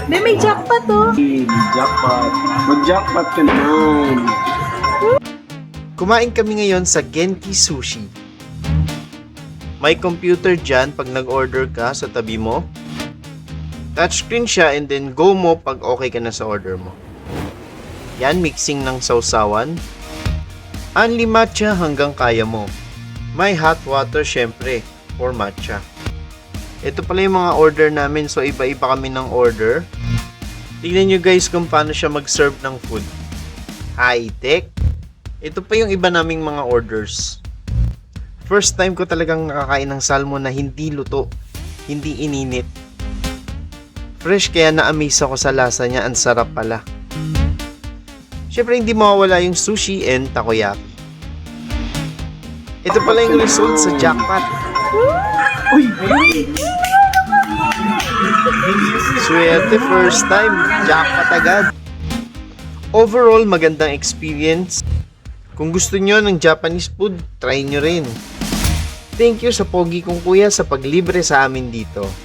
May jackpot to. Jackpot. Mag-jackpot ka naman. Kumain kami ngayon sa Genki Sushi. May computer dyan pag nag-order ka sa tabi mo. Touchscreen siya and then go mo pag okay ka na sa order mo. Yan, mixing ng sausawan. Only matcha hanggang kaya mo. May hot water syempre for matcha. Ito pala yung mga order namin, so iba-iba kami ng order. Tignan nyo guys kung paano siya mag-serve ng food. High-tech. Ito pa yung iba naming mga orders. First time ko talagang nakakain ng salmon na hindi luto, hindi ininit. Fresh kaya na-amaze ako sa lasa niya, ang sarap pala. Syempre hindi mawawala yung sushi and takoyaki. Ito pala yung result sa jackpot. Uy! Swerte first time, jackpot agad. Overall, magandang experience. Kung gusto nyo ng Japanese food, try nyo rin. Thank you sa pogi kong kuya sa paglibre sa amin dito.